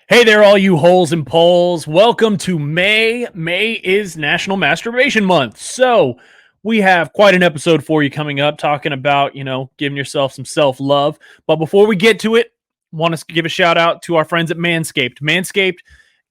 Hey there, all you holes and poles. Welcome to May. May is National Masturbation Month. So we have quite an episode for you coming up talking about, giving yourself some self-love. But before we get to it, want to give a shout out to our friends at Manscaped. Manscaped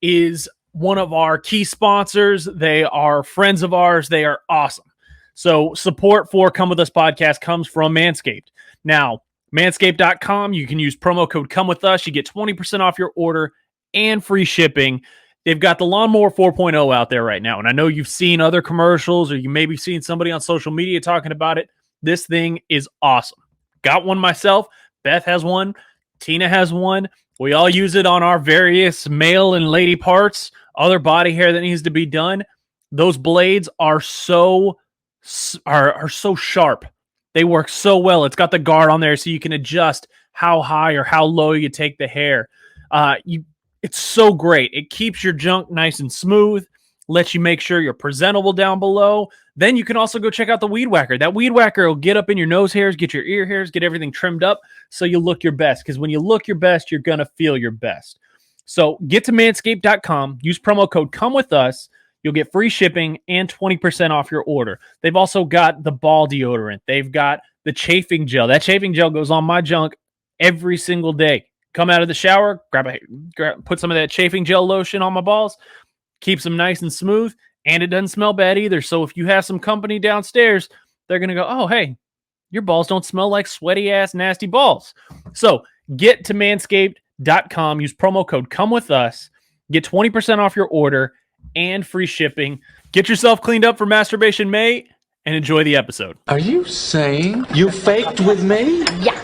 is one of our key sponsors. They are friends of ours. They are awesome. So support for Come With Us podcast comes from Manscaped. Now, manscaped.com, you can use promo code Come With Us. You get 20% off your order and free shipping. They've got the Lawnmower 4.0 out there right now. And I know you've seen other commercials or you maybe seen somebody on social media talking about it. This thing is awesome. Got one myself. Beth has one. Tina has one. We all use it on our various male and lady parts, other body hair that needs to be done. Those blades are so sharp. They work so well. It's got the guard on there so you can adjust how high or how low you take the hair. It's so great. It keeps your junk nice and smooth, lets you make sure you're presentable down below. Then you can also go check out the Weed Whacker. That Weed Whacker will get up in your nose hairs, get your ear hairs, get everything trimmed up so you look your best. Because when you look your best, you're going to feel your best. So get to manscaped.com, use promo code Come With Us. You'll get free shipping and 20% off your order. They've also got the ball deodorant. They've got the chafing gel. That chafing gel goes on my junk every single day. Come out of the shower, put some of that chafing gel lotion on my balls, keeps them nice and smooth, and it doesn't smell bad either. So if you have some company downstairs, they're going to go, oh, hey, your balls don't smell like sweaty-ass, nasty balls. So get to manscaped.com, use promo code Come With Us, get 20% off your order and free shipping. Get yourself cleaned up for Masturbation May and enjoy the episode. Are you saying you faked with me? Yeah.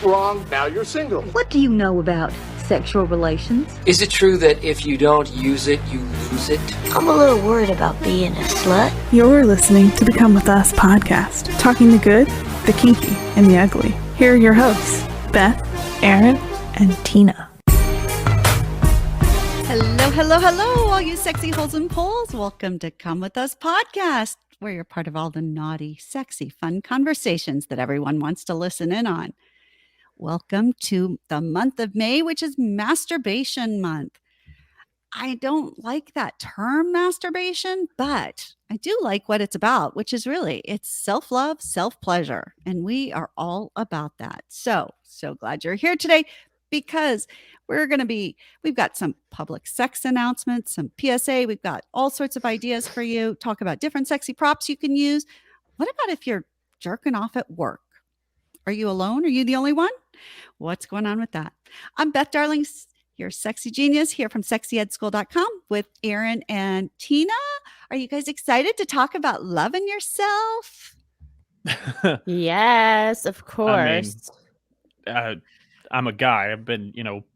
Wrong. Now you're single. What do you know about sexual relations? Is it true that if you don't use it, you lose it? I'm a little worried about being a slut. You're listening to the Come With Us podcast, talking the good, the kinky, and the ugly. Here are your hosts, Beth, Aaron, and Tina. Hello, all you sexy holes and poles. Welcome to Come With Us podcast, where you're part of all the naughty, sexy, fun conversations that everyone wants to listen in on. Welcome to the month of May, which is Masturbation Month. I don't like that term masturbation, but I do like what it's about, which is really, it's self-love, self-pleasure, and we are all about that. So glad you're here today because we've got some public sex announcements, some PSA, we've got all sorts of ideas for you, talk about different sexy props you can use. What about if you're jerking off at work? Are you alone? Are you the only one? What's going on with that? I'm Beth Darling, your sexy genius here from sexyedschool.com with Aaron and Tina. Are you guys excited to talk about loving yourself? Yes, of course. I'm a guy. I've been,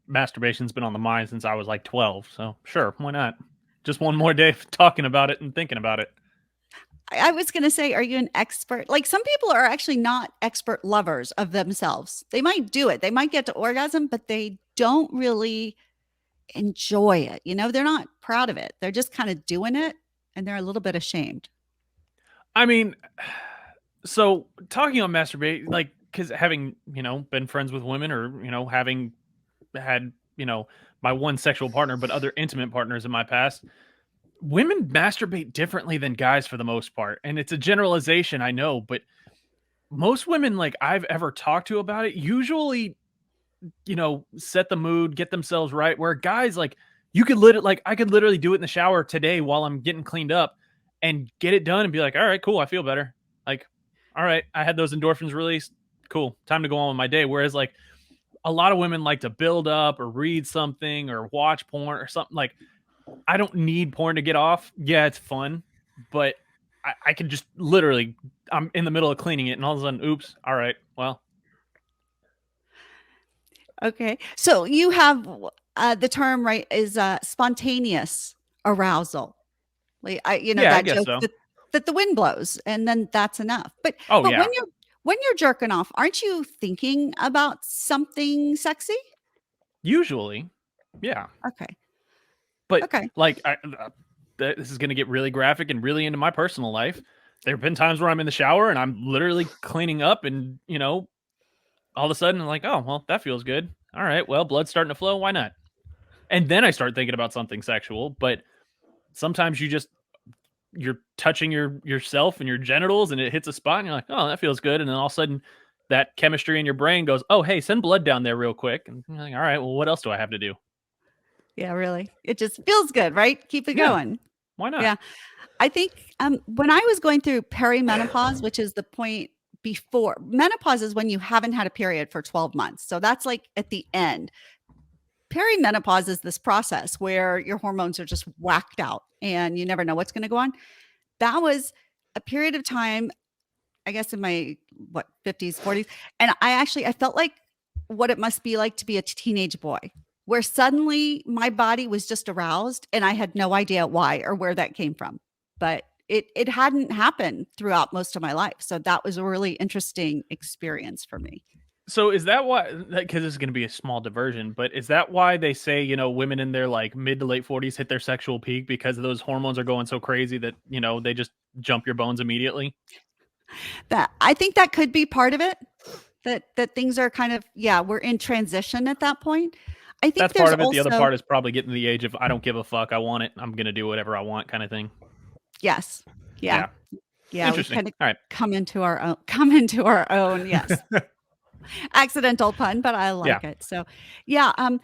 masturbation's been on the mind since I was like 12. So sure, why not? Just one more day talking about it and thinking about it. I was going to say, are you an expert? Like some people are actually not expert lovers of themselves. They might do it. They might get to orgasm, but they don't really enjoy it. They're not proud of it. They're just kind of doing it and they're a little bit ashamed. I mean, so talking on masturbate, like, because having, been friends with women or, having had, my one sexual partner, but other intimate partners in my past, women masturbate differently than guys for the most part. And it's a generalization, I know, but most women like I've ever talked to about it usually, set the mood, get themselves right. Where guys like I could literally do it in the shower today while I'm getting cleaned up and get it done and be like, all right, cool. I feel better. Like, all right, I had those endorphins released. Cool. Time to go on with my day. Whereas like a lot of women like to build up or read something or watch porn or something. Like, I don't need porn to get off. Yeah, it's fun, but I can just literally, I'm in the middle of cleaning it and all of a sudden, oops, all right, well. Okay. So you have the term, right, is spontaneous arousal. Like, I guess joke so. that the wind blows and then that's enough. But yeah. when you're jerking off, aren't you thinking about something sexy? Usually. Yeah. Okay. But like, this is going to get really graphic and really into my personal life. there have been times where I'm in the shower and I'm literally cleaning up and, all of a sudden I'm like, oh, well, that feels good. All right, well, blood's starting to flow. Why not? And then I start thinking about something sexual. But sometimes you're touching yourself and your genitals and it hits a spot and you're like, oh, that feels good. And then all of a sudden that chemistry in your brain goes, oh, hey, send blood down there real quick. And you're like, all right, well, what else do I have to do? Yeah, really. It just feels good, right? Keep it going. Why not? Yeah. I think when I was going through perimenopause, which is the point before menopause is when you haven't had a period for 12 months. So that's like at the end. Perimenopause is this process where your hormones are just whacked out and you never know what's going to go on. That was a period of time, I guess in my 50s, 40s. And I felt like what it must be like to be a teenage boy, where suddenly my body was just aroused and I had no idea why or where that came from. But it hadn't happened throughout most of my life. So that was a really interesting experience for me. So is that why, because this is going to be a small diversion, but is that why they say, women in their like mid to late 40s hit their sexual peak because those hormones are going so crazy that, they just jump your bones immediately? That I think that could be part of it, that things are kind of, we're in transition at that point. I think that's part of it. The other part is probably getting to the age of I don't give a fuck. I want it. I'm going to do whatever I want kind of thing. Yes. Yeah. Interesting. We kind of all right. come into our own. Yes. Accidental pun, but I like it. So and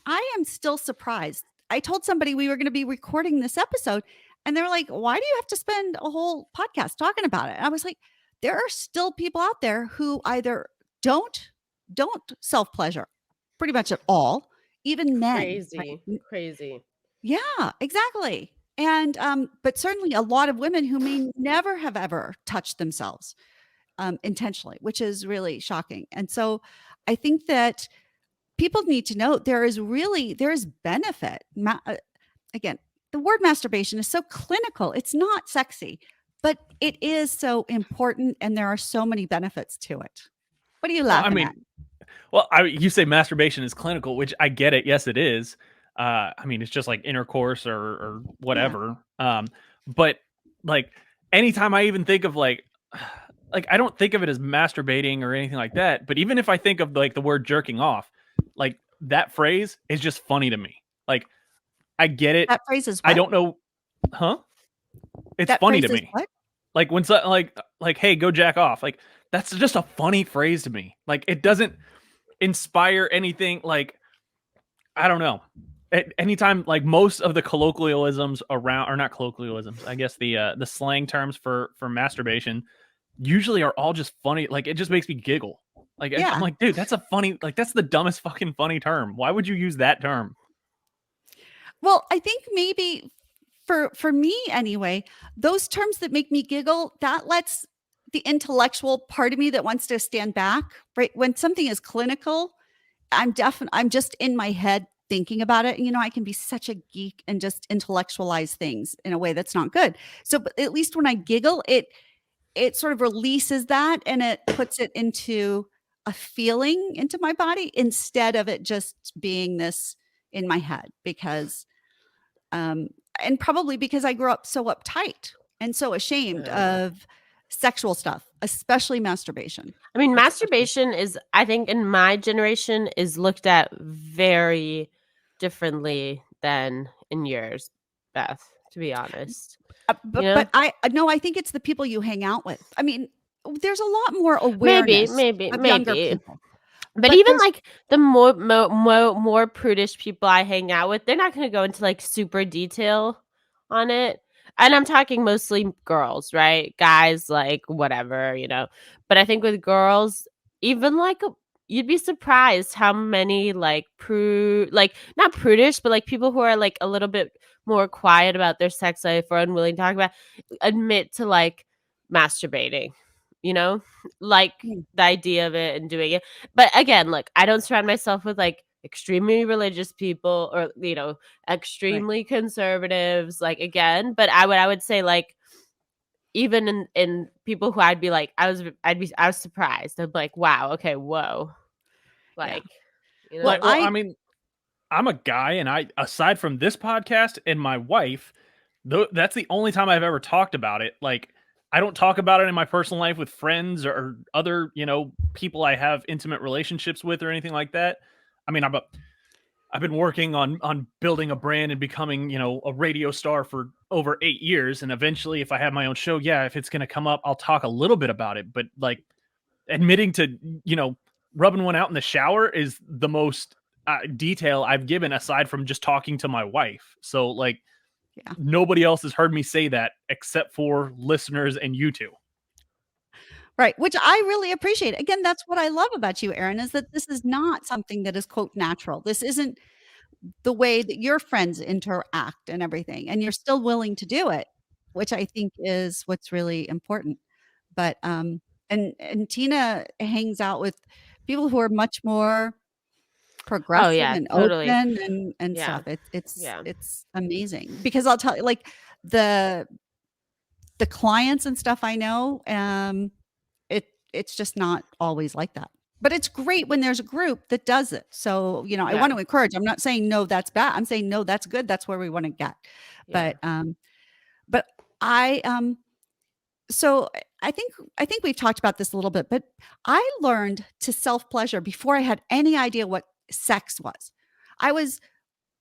I am still surprised. I told somebody we were going to be recording this episode and they were like, why do you have to spend a whole podcast talking about it? And I was like, there are still people out there who either don't self-pleasure pretty much at all, even men. Crazy. Yeah, exactly. And but certainly a lot of women who may never have ever touched themselves intentionally, which is really shocking. And so I think that people need to know there is benefit. Again, the word masturbation is so clinical. It's not sexy, but it is so important. And there are so many benefits to it. What are you laughing at? Well, you say masturbation is clinical, which I get it. Yes, it is. It's just like intercourse or whatever. Yeah. But like anytime I even think of like I don't think of it as masturbating or anything like that. But even if I think of like the word jerking off, like that phrase is just funny to me. Like I get it. That phrase is what? I don't know. Huh? It's that funny to me. What? Like when like, hey, go jack off. Like that's just a funny phrase to me. Like it doesn't inspire anything. Like, I don't know. Anytime, like most of the colloquialisms around, or not colloquialisms, I guess the slang terms for masturbation usually are all just funny. Like it just makes me giggle. Like I'm like, dude, that's that's the dumbest fucking funny term. Why would you use that term? Well, I think maybe for me anyway, those terms that make me giggle, that lets the intellectual part of me that wants to stand back, right? When something is clinical, I'm just in my head thinking about it. And, I can be such a geek and just intellectualize things in a way that's not good. So but at least when I giggle, it sort of releases that and it puts it into a feeling into my body instead of it just being this in my head because, and probably because I grew up so uptight and so ashamed of sexual stuff, especially masturbation. I mean, masturbation is, I think in my generation is looked at very differently than in yours, Beth, to be honest. But I think it's the people you hang out with. I mean, there's a lot more awareness. Maybe. People. But even like the more prudish people I hang out with, they're not going to go into like super detail on it. And I'm talking mostly girls, right? Guys, like whatever, But I think with girls, even like you'd be surprised how many like not prudish, but like people who are like a little bit more quiet about their sex life or unwilling to talk about admit to like masturbating, like the idea of it and doing it. But again, like I don't surround myself with like extremely religious people or extremely conservatives, like again, but I would say like even in people who I'd be like I was surprised. I'm like, wow, okay, whoa. Like I mean, I'm a guy and I, aside from this podcast and my wife, that's the only time I've ever talked about it. Like I don't talk about it in my personal life with friends or other, people I have intimate relationships with or anything like that. I mean, I've been working on building a brand and becoming, a radio star for over 8 years. And eventually, if I have my own show, yeah, if it's going to come up, I'll talk a little bit about it. But like admitting to, rubbing one out in the shower is the most detail I've given aside from just talking to my wife. So like, Yeah. nobody else has heard me say that except for listeners and you two. Right, which I really appreciate. Again, that's what I love about you, Aaron, is that this is not something that is, quote, natural. This isn't the way that your friends interact and everything, and you're still willing to do it, which I think is what's really important. But, and Tina hangs out with people who are much more progressive Oh yeah, and totally. open and Yeah. stuff. It's Yeah. it's amazing because I'll tell you, like, the clients and stuff I know, it's just not always like that. But it's great when there's a group that does it. So, I Yeah. want to encourage. I'm not saying no, that's bad. I'm saying no, that's good. That's where we want to get. Yeah. But I so I think we've talked about this a little bit, but I learned to self-pleasure before I had any idea what sex was. I was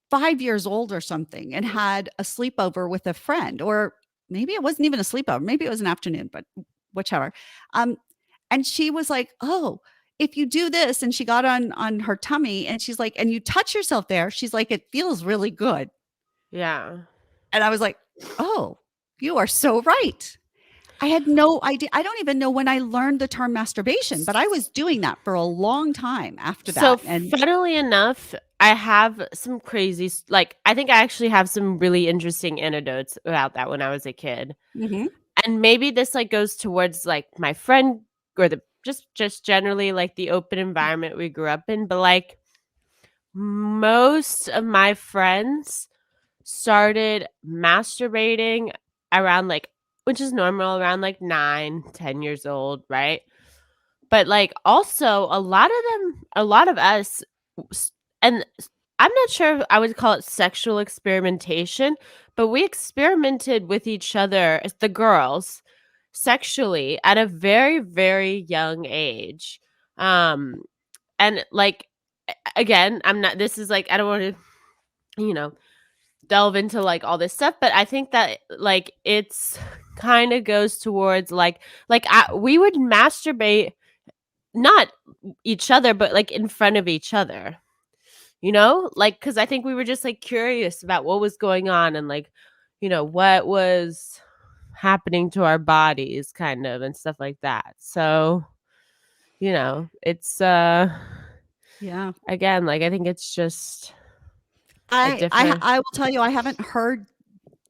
5 years old or something and had a sleepover with a friend, or maybe it wasn't even a sleepover, maybe it was an afternoon, but whichever. And she was like, "Oh, if you do this," and she got on her tummy and she's like, "And you touch yourself there," she's like, "It feels really good." Yeah. And I was like, "Oh, you are so right." I had no idea. I don't even know when I learned the term masturbation, but I was doing that for a long time after that. So And funnily enough, I have some crazy, like, I think I actually have some really interesting anecdotes about that when I was a kid. Mhm. And maybe this like goes towards like my friend or the just generally like the open environment we grew up in, but like most of my friends started masturbating around like, which is normal, around like 9-10 years old, right? But like also a lot of us, and I'm not sure if I would call it sexual experimentation, but we experimented with each other as the girls sexually at a very, very young age. And like again, I'm not, this is like, I don't want to, delve into like all this stuff, but I think that like it's kind of goes towards we would masturbate not each other, but like in front of each other, like, because I think we were just like curious about what was going on and like, what was happening to our bodies kind of and stuff like that. So, it's yeah, again, like I think it's just I will tell you, I haven't heard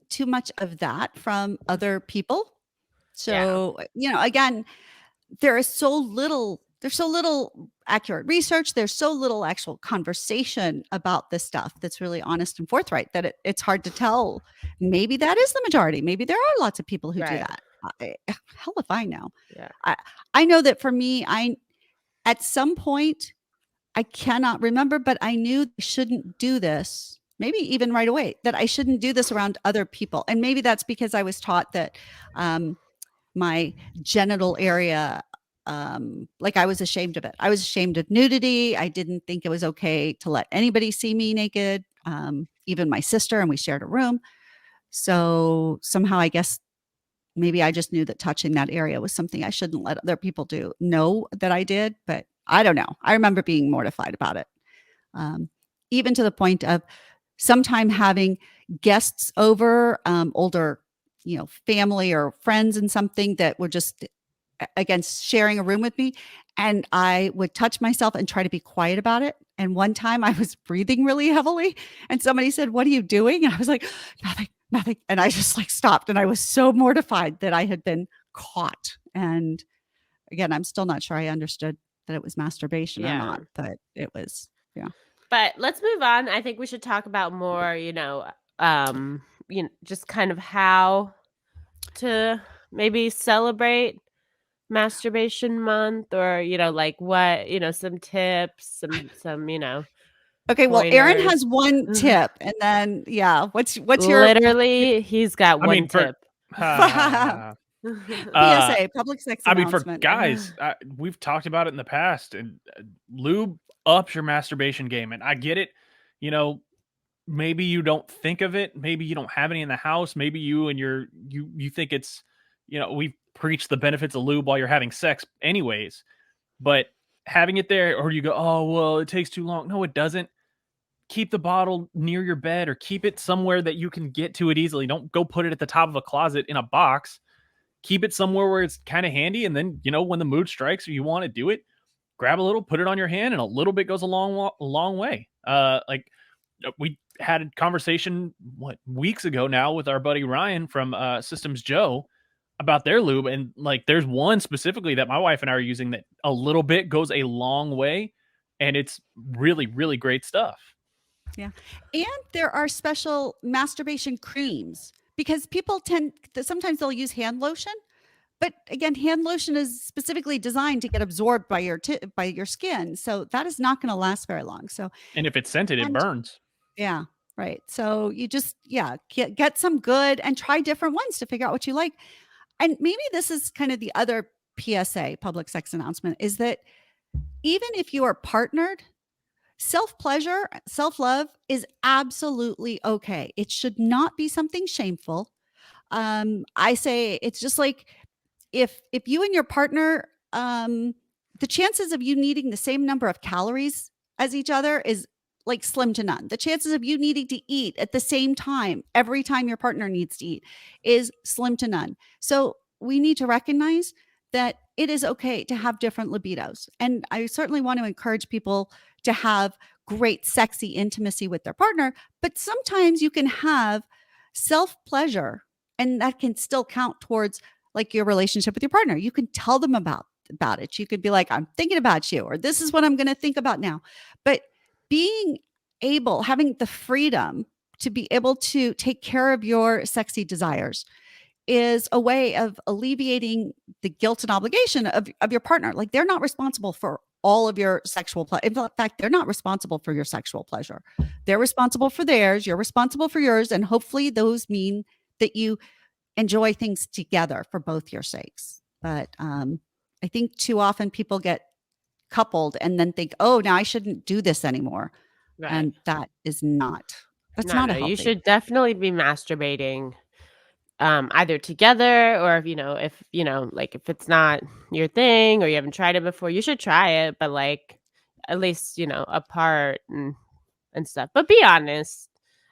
too much of that from other people. So, again, there's so little accurate research. There's so little actual conversation about this stuff that's really honest and forthright that it's hard to tell. Maybe that is the majority. Maybe there are lots of people who do Right. that. Hell if I know. Yeah. I know that for me, at some point, I cannot remember, but I knew I shouldn't do this. Maybe even right away, that I shouldn't do this around other people. And maybe that's because I was taught that my genital area, like I was ashamed of it. I was ashamed of nudity. I didn't think it was okay to let anybody see me naked, even my sister, and we shared a room. So somehow I guess maybe I just knew that touching that area was something I shouldn't let other people know that I did, but I don't know. I remember being mortified about it. Even to the point of sometime having guests over, older, family or friends and something that were just, again, sharing a room with me. And I would touch myself and try to be quiet about it. And one time I was breathing really heavily and somebody said, "What are you doing?" And I was like, nothing. And I just like stopped. And I was so mortified that I had been caught. And again, I'm still not sure I understood that it was masturbation or not, but it was, yeah. But let's move on. I think we should talk about more, just kind of how to maybe celebrate Masturbation Month, or like what, some tips, some Okay, well, Aaron pointers. has one tip, and then what's your Literally he's got one tip. PSA, public sex I mean, for announcement. guys, we've talked about it in the past, and lube ups your masturbation game. And I get it. You know, maybe you don't think of it. Maybe you don't have any in the house. Maybe you and you think it's, we preach the benefits of lube while you're having sex, anyways. But having it there, or you go, oh well, it takes too long. No, it doesn't. Keep the bottle near your bed, or keep it somewhere that you can get to it easily. Don't go put it at the top of a closet in a box. Keep it somewhere where it's kind of handy. And then, when the mood strikes or you want to do it, grab a little, put it on your hand, and a little bit goes a long way. We had a conversation weeks ago now with our buddy Ryan from Systems Joe about their lube. And like, there's one specifically that my wife and I are using that a little bit goes a long way. And it's really, really great stuff. Yeah. And there are special masturbation creams, because people sometimes they'll use hand lotion, but again, hand lotion is specifically designed to get absorbed by your skin. So that is not going to last very long. And if it's scented, it burns. Yeah. Right. So you just, get some good and try different ones to figure out what you like. And maybe this is kind of the other PSA, public sex announcement, is that even if you are partnered, self-pleasure, self-love is absolutely okay. It should not be something shameful. I say it's just like if you and your partner, the chances of you needing the same number of calories as each other is like slim to none. The chances of you needing to eat at the same time every time your partner needs to eat is slim to none. So we need to recognize that it is okay to have different libidos. And I certainly want to encourage people to have great, sexy intimacy with their partner, but sometimes you can have self-pleasure, and that can still count towards like your relationship with your partner. You can tell them about it. You could be like, I'm thinking about you, or this is what I'm going to think about now. But having the freedom to be able to take care of your sexy desires is a way of alleviating the guilt and obligation of your partner. Like, they're not responsible for all of your sexual pleasure. In fact, they're not responsible for your sexual pleasure. They're responsible for theirs. You're responsible for yours. And hopefully those mean that you enjoy things together for both your sakes. But I think too often people get coupled and then think, oh, now I shouldn't do this anymore. Right. And that's not a healthy. You should definitely be masturbating either together, or if it's not your thing or you haven't tried it before, you should try it, but like at least, apart and stuff. But be honest.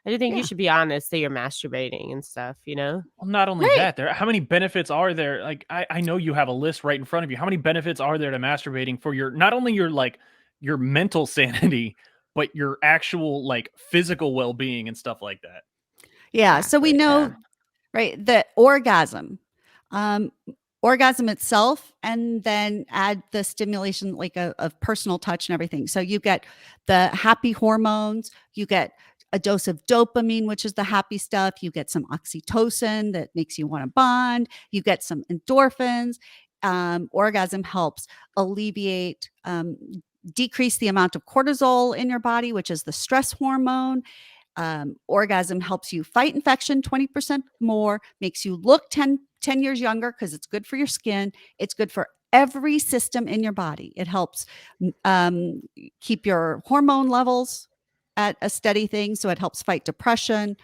I do think you should be honest that you're masturbating and stuff, Well, not only that, how many benefits are there? Like, I know you have a list right in front of you. How many benefits are there to masturbating for not only your mental sanity, but your actual like physical well-being and stuff like that? Yeah. So we know, right, the orgasm itself, and then add the stimulation like of personal touch and everything. So you get the happy hormones, you get a dose of dopamine, which is the happy stuff. You get some oxytocin that makes you want to bond. You get some endorphins. Orgasm helps alleviate, decrease the amount of cortisol in your body, which is the stress hormone. Orgasm helps you fight infection 20% more, makes you look 10 years younger because it's good for your skin. It's good for every system in your body. It helps keep your hormone levels at a steady thing. So it helps fight depression,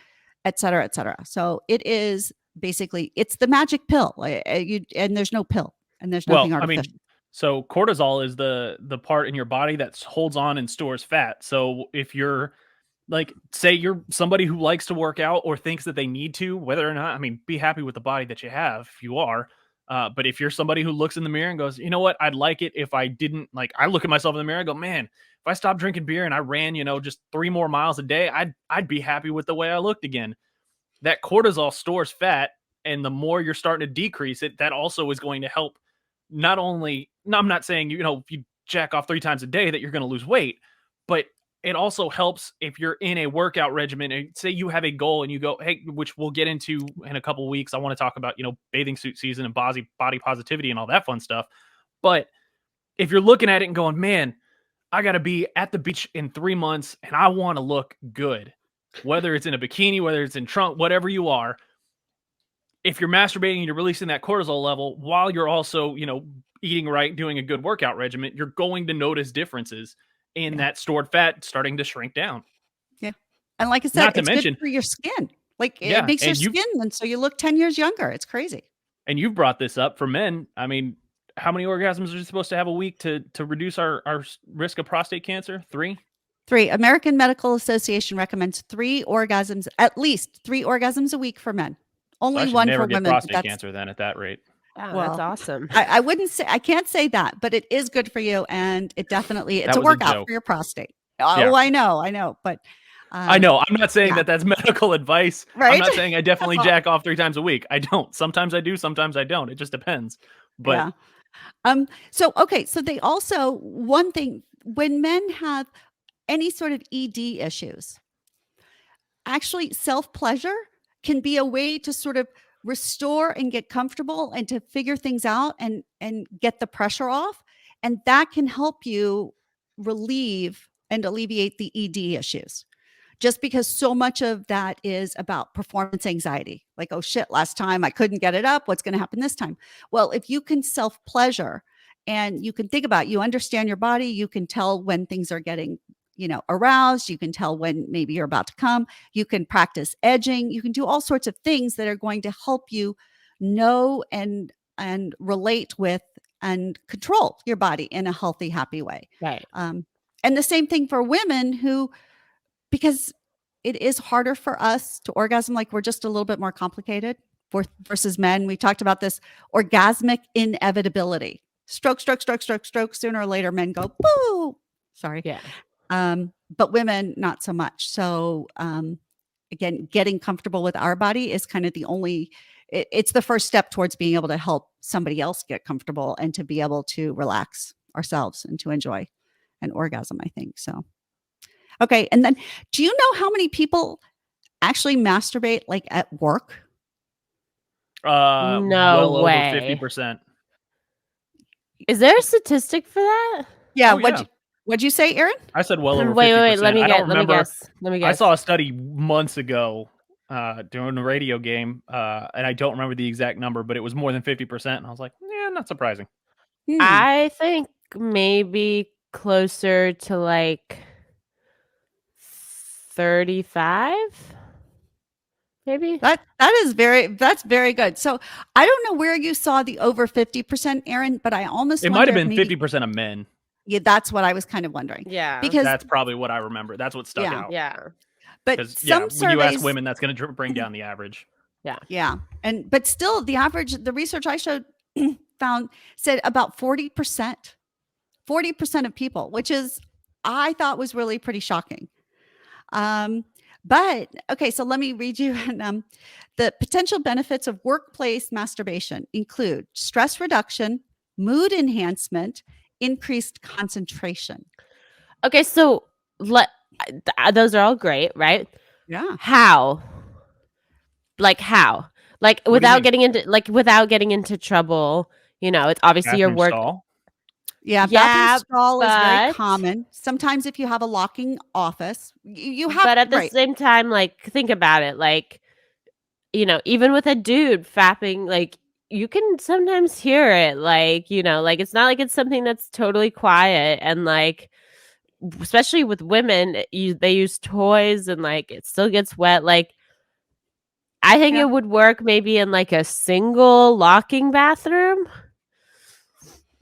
et cetera, et cetera. So it is basically, it's the magic pill. And there's no pill, and there's nothing artificial. So cortisol is the part in your body that holds on and stores fat. So if you're like, say you're somebody who likes to work out or thinks that they need to, whether or not, be happy with the body that you have if you are. But if you're somebody who looks in the mirror and goes, you know what, I'd like it if I didn't, like, I look at myself in the mirror and go, man, if I stopped drinking beer and I ran, just 3 more miles a day, I'd be happy with the way I looked again. That cortisol stores fat, and the more you're starting to decrease it, that also is going to help. Not only, no, I'm not saying, if you jack off 3 times a day that you're going to lose weight, but it also helps if you're in a workout regimen and say you have a goal and you go, hey, which we'll get into in a couple of weeks. I want to talk about, bathing suit season and body positivity and all that fun stuff. But if you're looking at it and going, man, I got to be at the beach in 3 months and I want to look good, whether it's in a bikini, whether it's in trunk, whatever you are, if you're masturbating and you're releasing that cortisol level while you're also, eating right, doing a good workout regimen, you're going to notice differences in that stored fat starting to shrink down. Yeah. And like I said, Not to it's mention, good for your skin. Like it yeah, makes your and skin, and so you look 10 years younger. It's crazy. and you've brought this up for men. I mean, how many orgasms are you supposed to have a week to reduce our risk of prostate cancer? 3? 3. American Medical Association recommends 3 orgasms, at least 3 orgasms a week for men. Only I should one never for get women. prostate cancer then at that rate. Wow, Well, that's awesome. I wouldn't say, I can't say that, but it is good for you, and it definitely, it's That a was a workout joke. for your prostate. Oh, Yeah. I know, but I know. I'm not saying yeah. that's medical advice. I'm Right? not saying I definitely jack off 3 times a week. I don't. Sometimes I do, sometimes I don't. It just depends. But yeah. So okay, so they also, one thing, when men have any sort of ED issues, actually self-pleasure can be a way to sort of restore and get comfortable and to figure things out and get the pressure off, and that can help you relieve and alleviate the ED issues. Just because so much of that is about performance anxiety. Like, oh shit, last time I couldn't get it up. What's going to happen this time? Well, if you can self-pleasure and you can think about, you understand your body, you can tell when things are getting, aroused, you can tell when maybe you're about to come, you can practice edging, you can do all sorts of things that are going to help you know and relate with and control your body in a healthy, happy way. Right. And the same thing for women who, because it is harder for us to orgasm, like we're just a little bit more complicated versus men. We talked about this orgasmic inevitability. Stroke, stroke, stroke, stroke, stroke. Sooner or later, men go, boo. Sorry. Yeah. But women, not so much. So again, getting comfortable with our body is kind of the only, it's the first step towards being able to help somebody else get comfortable and to be able to relax ourselves and to enjoy an orgasm, I think. So. Okay. And then do you know how many people actually masturbate like at work? No well way. over 50%. Is there a statistic for that? Yeah. Oh, yeah. What'd you say, Aaron? I said well over 50%. Wait. Let me I don't remember. guess. I saw a study months ago during a radio game, and I don't remember the exact number, but it was more than 50%. And I was like, yeah, not surprising. I think maybe closer to like 35, maybe. That's very good. So I don't know where you saw the over 50%, Aaron, but I almost It might have been 50% of men. Yeah, that's what I was kind of wondering. Yeah, because that's probably what I remember. That's what stuck out. Yeah, but some when you ask women, that's going to bring down the average. Yeah, but still, the average, the research I showed said about 40%, 40% of people, which is I thought was really pretty shocking. But okay, so let me read you. The potential benefits of workplace masturbation include stress reduction, mood enhancement, increased concentration. Okay, so those are all great, right? Yeah. How? Like how? Like without getting into trouble, it's obviously your work. Stall? Yeah, bathroom stall is very common. Sometimes if you have a locking office, you have. But at the same time, like think about it, like even with a dude fapping, like you can sometimes hear it, like like it's not like it's something that's totally quiet, and like especially with women, they use toys and like it still gets wet. Like I think it would work maybe in like a single locking bathroom.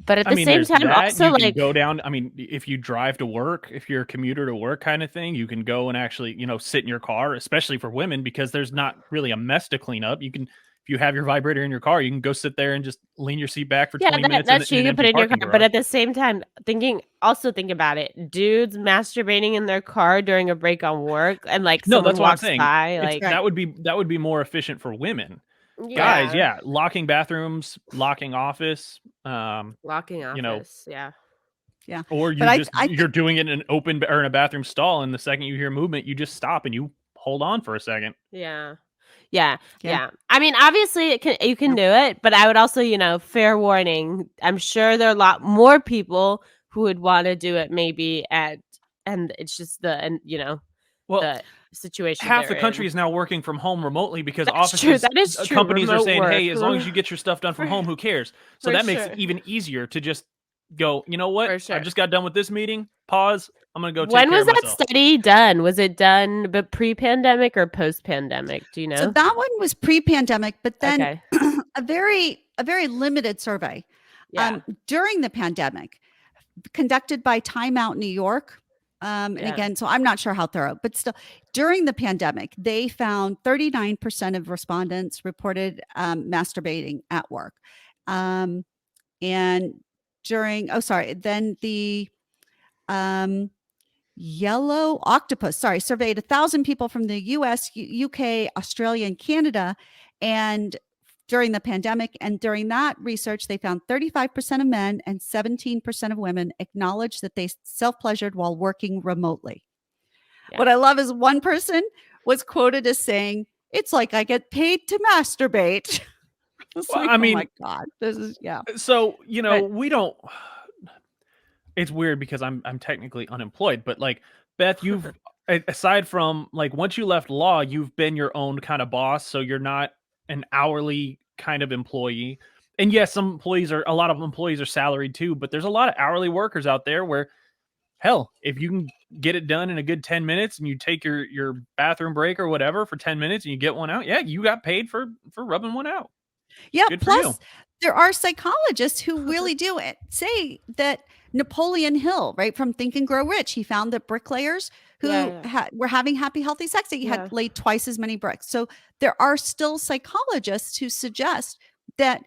But at the same time, also you like can go down. I mean, if you drive to work, if you're a commuter to work kind of thing, you can go and actually, sit in your car, especially for women, because there's not really a mess to clean up. You can, if you have your vibrator in your car, you can go sit there and just lean your seat back for 20 minutes. That's true. You can put it in your car. Garage. But at the same time, think about it. Dudes masturbating in their car during a break on work, and like someone walks by, like that would be more efficient for women. Yeah. Guys, locking bathrooms, locking office, locking office, yeah. Or you're doing it in an open or in a bathroom stall, and the second you hear movement, you just stop and you hold on for a second. Yeah. I mean, obviously, you can do it, but I would also, fair warning. I'm sure there are a lot more people who would want to do it, maybe and it's just situation. Half the they're country in. is now working from home remotely because That's true. offices, That is true. companies are Remote saying, hey, work. as long as you get your stuff done from home, who cares? So For that makes it sure. even easier to just go, you know what? For sure. I just got done with this meeting. Pause. I'm going to go take When care was of that myself. study done? Was it done but pre-pandemic or post-pandemic? Do you know? So that one was pre-pandemic, but then Okay. a very limited survey Yeah. during the pandemic conducted by Time Out New York. And Yeah. again, so I'm not sure how thorough, but still during the pandemic, they found 39% of respondents reported masturbating at work. And during, then the Yellow Octopus, surveyed 1,000 people from the US, UK, Australia, and Canada. And during the pandemic, and during that research, they found 35% of men and 17% of women acknowledged that they self-pleasured while working remotely. Yeah. What I love is one person was quoted as saying, "It's like I get paid to masturbate." It's Well, like, I oh mean- my God, this is, yeah. So, But- we don't. It's weird because I'm technically unemployed, but like Beth, you've aside from like once you left law, you've been your own kind of boss, so you're not an hourly kind of employee. And yes, a lot of employees are salaried too, but there's a lot of hourly workers out there where hell, if you can get it done in a good 10 minutes and you take your bathroom break or whatever for 10 minutes and you get one out, yeah, you got paid for rubbing one out. Yeah. Good for you. Plus, there are psychologists who really do it. Say that Napoleon Hill, right, from Think and Grow Rich, he found that bricklayers who were having happy, healthy sex, that he had laid twice as many bricks. So there are still psychologists who suggest that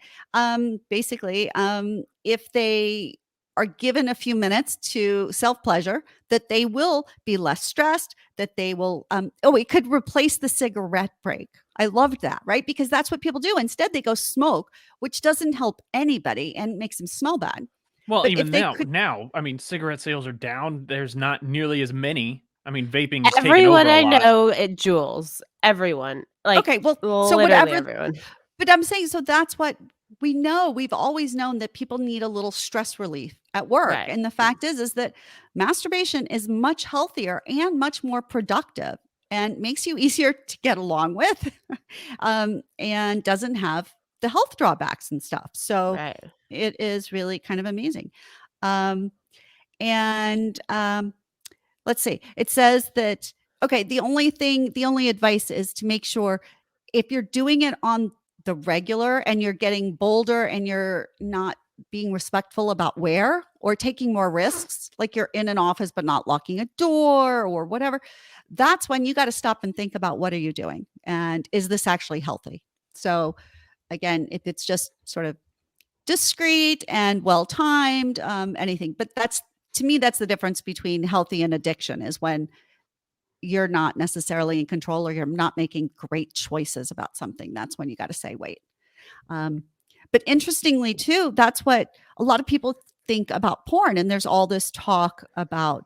basically, if they are given a few minutes to self-pleasure, that they will be less stressed, that they will, it could replace the cigarette break. I loved that, right? Because that's what people do. Instead, they go smoke, which doesn't help anybody and makes them smell bad. Well, But even if they now, I mean, cigarette sales are down. There's not nearly as many. I mean, vaping is taking Everyone over a I lot. know at Jules. Everyone. Like, Okay, well, so literally whatever. everyone. But I'm saying, so that's what we know. We've always known that people need a little stress relief at work. Right. And the fact is that masturbation is much healthier and much more productive and makes you easier to get along with and doesn't have the health drawbacks and stuff. So Right. it is really kind of amazing. Let's see. It says that, okay, the only advice is to make sure if you're doing it on the regular and you're getting bolder and you're not being respectful about where or taking more risks, like you're in an office but not locking a door or whatever, that's when you got to stop and think about what are you doing and is this actually healthy? So again, if it's just sort of discreet and well-timed, anything, but to me, that's the difference between healthy and addiction is when you're not necessarily in control or you're not making great choices about something. That's when you got to say, wait. But interestingly too, that's what a lot of people think about porn. And there's all this talk about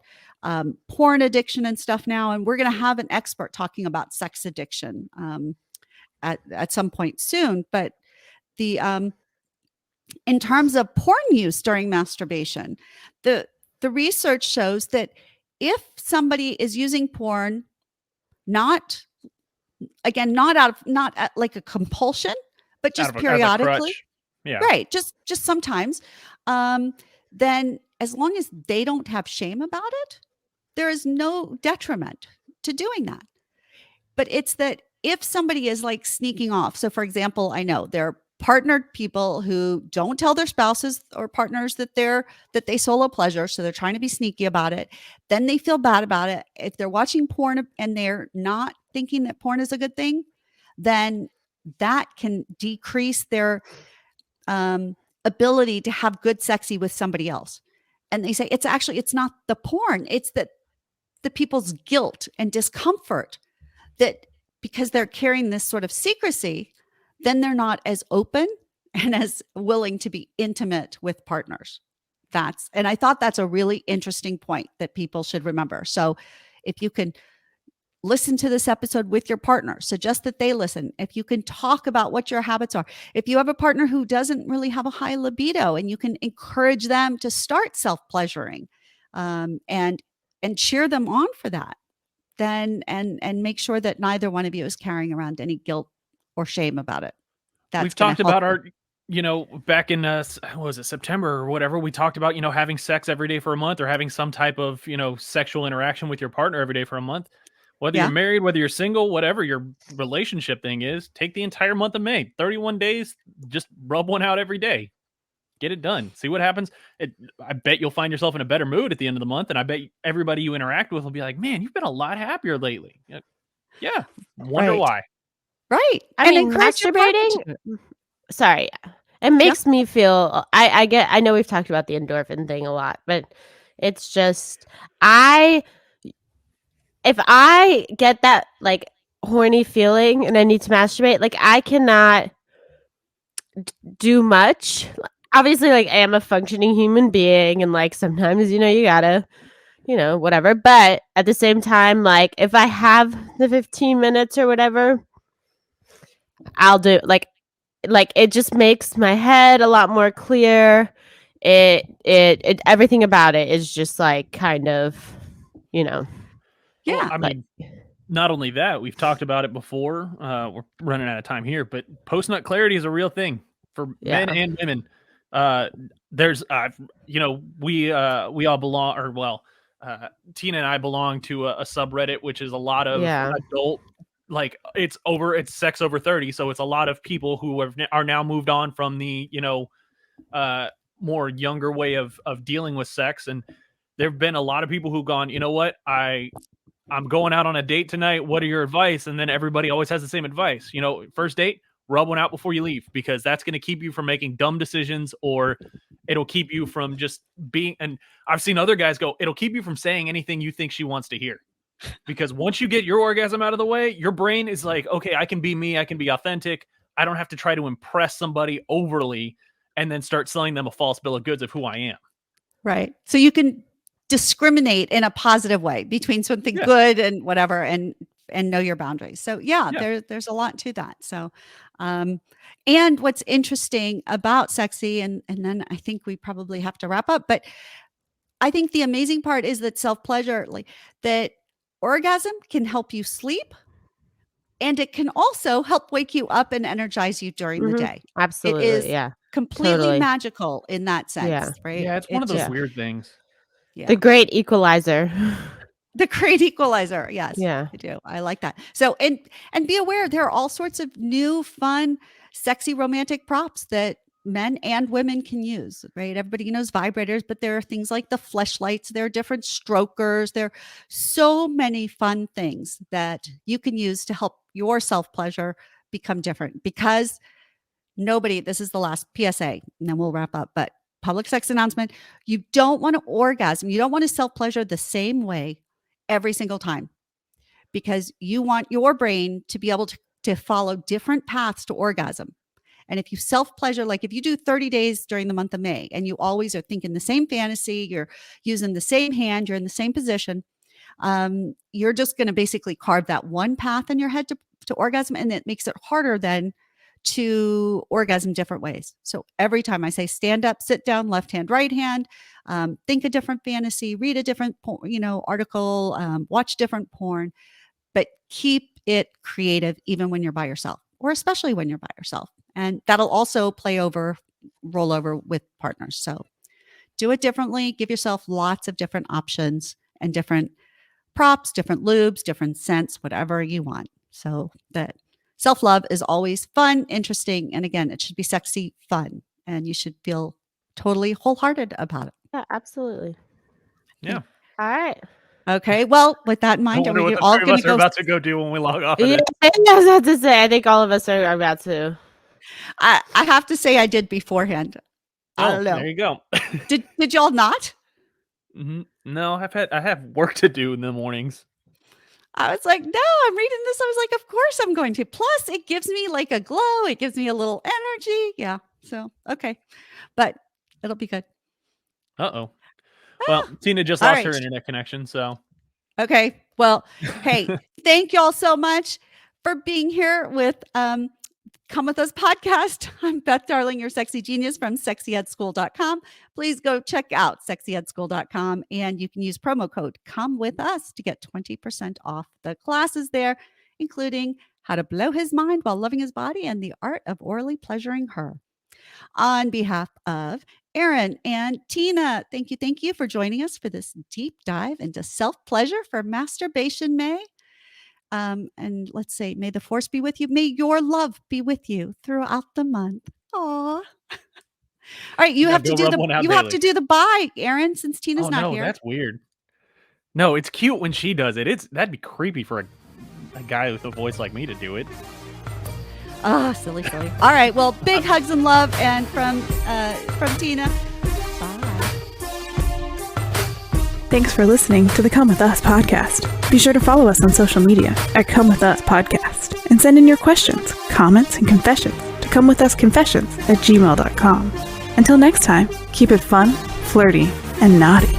porn addiction and stuff now. And we're going to have an expert talking about sex addiction at some point soon. But in terms of porn use during masturbation, the research shows that if somebody is using porn, not at like a compulsion, but just periodically, yeah, right, just sometimes, then as long as they don't have shame about it, there is no detriment to doing that. But it's that if somebody is like sneaking off, so for example, I know there are partnered people who don't tell their spouses or partners that they solo pleasure, so they're trying to be sneaky about it. Then they feel bad about it. If they're watching porn and they're not thinking that porn is a good thing, then that can decrease their ability to have good sexy with somebody else. And they say it's not the porn, it's that the people's guilt and discomfort that because they're carrying this sort of secrecy, then they're not as open and as willing to be intimate with partners. And I thought that's a really interesting point that people should remember. So if you can listen to this episode with your partner, suggest that they listen. If you can talk about what your habits are, if you have a partner who doesn't really have a high libido and you can encourage them to start self-pleasuring and cheer them on for that, then and make sure that neither one of you is carrying around any guilt or shame about it. We've talked about our, back in what was it, September or whatever, we talked about, having sex every day for a month or having some type of, sexual interaction with your partner every day for a month. Whether Yeah. you're married, whether you're single, whatever your relationship thing is, take the entire month of May, 31 days, just rub one out every day. Get it done. See what happens. I bet you'll find yourself in a better mood at the end of the month. And I bet everybody you interact with will be like, man, you've been a lot happier lately. Yeah. Wonder Right. why. Right. I And mean, encourage your partner masturbating. to. Sorry, it makes me feel. I know we've talked about the endorphin thing a lot, but it's just if I get that like horny feeling and I need to masturbate, like I cannot do much. Obviously, like I am a functioning human being, and like sometimes you gotta, whatever. But at the same time, like if I have the 15 minutes or whatever, I'll do like it just makes my head a lot more clear. It everything about it is just like kind of, Yeah. Well, I mean, not only that, we've talked about it before. We're running out of time here, but post-nut clarity is a real thing for men and women. There's, we all belong, or well, Tina and I belong to a subreddit, which is a lot of adult, like it's sex over 30. So it's a lot of people who are now moved on from the, more younger way of dealing with sex. And there've been a lot of people who've gone, you know what, I'm going out on a date tonight. What are your advice? And then everybody always has the same advice. First date, rub one out before you leave, because that's going to keep you from making dumb decisions, or it'll keep you from just being, and I've seen other guys go, it'll keep you from saying anything you think she wants to hear. Because once you get your orgasm out of the way, your brain is like, okay, I can be me. I can be authentic. I don't have to try to impress somebody overly and then start selling them a false bill of goods of who I am. Right. So you can discriminate in a positive way between something good and whatever, and know your boundaries. So there's a lot to that. So, and what's interesting about sexy, and then I think we probably have to wrap up, but I think the amazing part is that self-pleasure, like that orgasm can help you sleep, and it can also help wake you up and energize you during the day. Absolutely. It is completely magical in that sense, right? Yeah, it's one of those weird things. Yeah. The great equalizer. The great equalizer. Yes. Yeah. I do. I like that. So, and be aware, there are all sorts of new, fun, sexy, romantic props that men and women can use, right? Everybody knows vibrators, but there are things like the fleshlights. There are different strokers. There are so many fun things that you can use to help your self-pleasure become different, because this is the last PSA, and then we'll wrap up, but public sex announcement, you don't want to orgasm. You don't want to self-pleasure the same way every single time, because you want your brain to be able to follow different paths to orgasm. And if you self-pleasure, like if you do 30 days during the month of May and you always are thinking the same fantasy, you're using the same hand, you're in the same position, you're just going to basically carve that one path in your head to orgasm. And it makes it harder then to orgasm different ways. So every time I say stand up, sit down, left hand, right hand, think a different fantasy, read a different, article, watch different porn, but keep it creative even when you're by yourself, or especially when you're by yourself. And that'll also roll over with partners. So do it differently. Give yourself lots of different options and different props, different lubes, different scents, whatever you want. So that self-love is always fun, interesting. And again, it should be sexy, fun, and you should feel totally wholehearted about it. Yeah, absolutely. Yeah. All right. Okay. Well, with that in mind, I wonder what the all three of going us to are go. about to go do when we log off of Yeah, this. I was about to say, I think all of us are about to. I have to say I did beforehand. I don't know. There you go. Did y'all not? No, I have work to do in the mornings. I was like, no, I'm reading this. I was like, of course I'm going to. Plus, it gives me like a glow. It gives me a little energy. Yeah. So, okay. But it'll be good. Uh-oh. Well, Tina just lost her right. internet connection, so. Okay. Well, hey, thank y'all so much for being here with Come With Us podcast. I'm Beth Darling, your sexy genius from sexyedschool.com. Please go check out sexyedschool.com and you can use promo code Come With Us to get 20% off the classes there, including how to blow his mind while loving his body and the art of orally pleasuring her. On behalf of Aaron and Tina, thank you for joining us for this deep dive into self-pleasure for Masturbation May. And let's say, may the force be with you. May your love be with you throughout the month. Aw. All right, you have to do the bye, Aaron, since Tina's not here. That's weird. No, it's cute when she does it. That'd be creepy for a guy with a voice like me to do it. Oh, silly. All right, well, big hugs and love, and from Tina. Thanks for listening to the Come With Us podcast. Be sure to follow us on social media at Come With Us Podcast and send in your questions, comments, and confessions to comewithusconfessions@gmail.com. Until next time, keep it fun, flirty, and naughty.